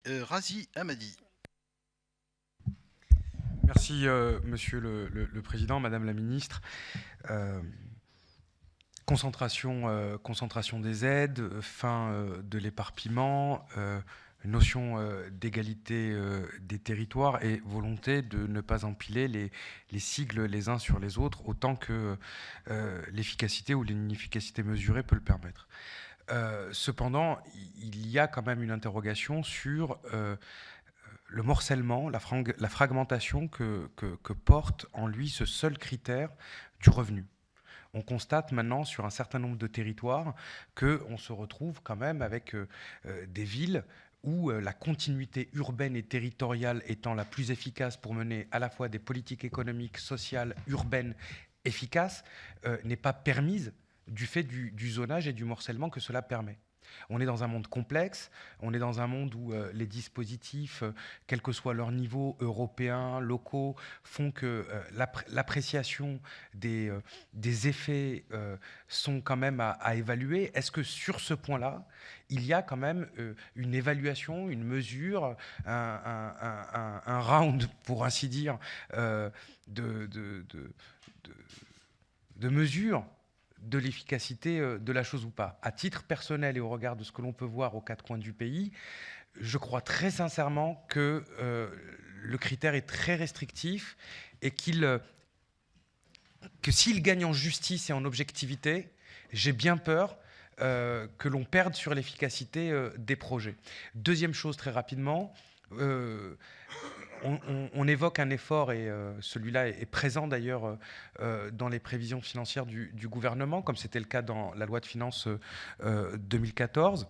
Razi Hamadi. Merci, Monsieur le Président, Madame la Ministre. Concentration des aides, fin de l'éparpillement, notion d'égalité des territoires et volonté de ne pas empiler les sigles les uns sur les autres autant que l'efficacité ou l'inefficacité mesurée peut le permettre. Cependant, il y a quand même une interrogation sur le morcellement, la fragmentation que porte en lui ce seul critère du revenu. On constate maintenant sur un certain nombre de territoires qu'on se retrouve quand même avec des villes où la continuité urbaine et territoriale étant la plus efficace pour mener à la fois des politiques économiques, sociales, urbaines efficaces, n'est pas permise du fait du zonage et du morcellement que cela permet. On est dans un monde complexe, on est dans un monde où les dispositifs, quel que soit leur niveau, européens, locaux, font que l'appréciation des effets sont quand même à évaluer. Est-ce que sur ce point-là, il y a quand même une évaluation, une mesure, un round, pour ainsi dire, de mesures de l'efficacité de la chose ou pas. À titre personnel et au regard de ce que l'on peut voir aux quatre coins du pays, je crois très sincèrement que le critère est très restrictif et que s'il gagne en justice et en objectivité, j'ai bien peur que l'on perde sur l'efficacité des projets. Deuxième chose, très rapidement, on évoque un effort, et celui-là est présent d'ailleurs dans les prévisions financières du gouvernement, comme c'était le cas dans la loi de finances 2014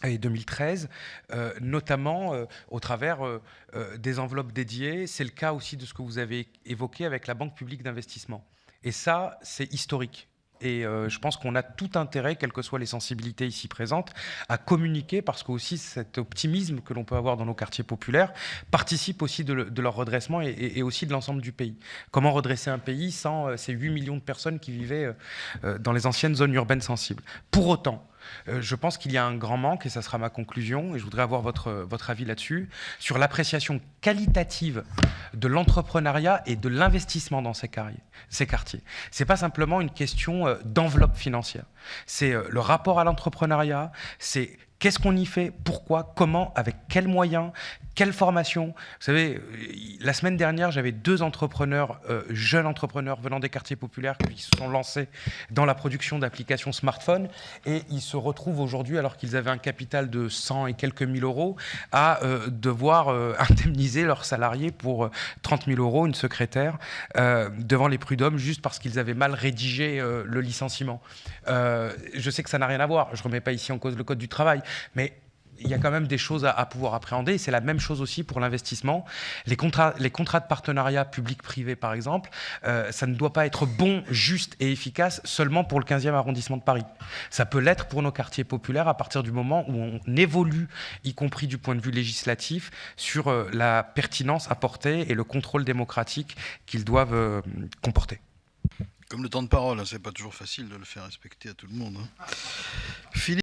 et 2013, notamment au travers des enveloppes dédiées. C'est le cas aussi de ce que vous avez évoqué avec la Banque publique d'investissement. Et ça, c'est historique. Et je pense qu'on a tout intérêt, quelles que soient les sensibilités ici présentes, à communiquer, parce que aussi cet optimisme que l'on peut avoir dans nos quartiers populaires participe aussi de leur redressement et aussi de l'ensemble du pays. Comment redresser un pays sans ces 8 millions de personnes qui vivaient dans les anciennes zones urbaines sensibles? Pour autant, je pense qu'il y a un grand manque, et ça sera ma conclusion, et je voudrais avoir votre avis là-dessus, sur l'appréciation qualitative de l'entrepreneuriat et de l'investissement dans ces quartiers. Ce n'est pas simplement une question d'enveloppe financière. C'est le rapport à l'entrepreneuriat, c'est qu'est-ce qu'on y fait, pourquoi, comment, avec quels moyens, quelle formation. Vous savez, la semaine dernière, j'avais deux entrepreneurs, jeunes entrepreneurs venant des quartiers populaires qui se sont lancés dans la production d'applications smartphones, et ils se retrouvent aujourd'hui, alors qu'ils avaient un capital de 100 et quelques mille euros, à devoir indemniser leurs salariés pour 30 000 euros, une secrétaire, devant les prud'hommes, juste parce qu'ils avaient mal rédigé le licenciement. Je sais que ça n'a rien à voir, je ne remets pas ici en cause le code du travail, mais il y a quand même des choses à pouvoir appréhender. C'est la même chose aussi pour l'investissement. Les contrats de partenariat public-privé, par exemple, ça ne doit pas être bon, juste et efficace seulement pour le 15e arrondissement de Paris. Ça peut l'être pour nos quartiers populaires à partir du moment où on évolue, y compris du point de vue législatif, sur la pertinence apportée et le contrôle démocratique qu'ils doivent comporter. Comme le temps de parole, hein, c'est pas toujours facile de le faire respecter à tout le monde. Hein. Philippe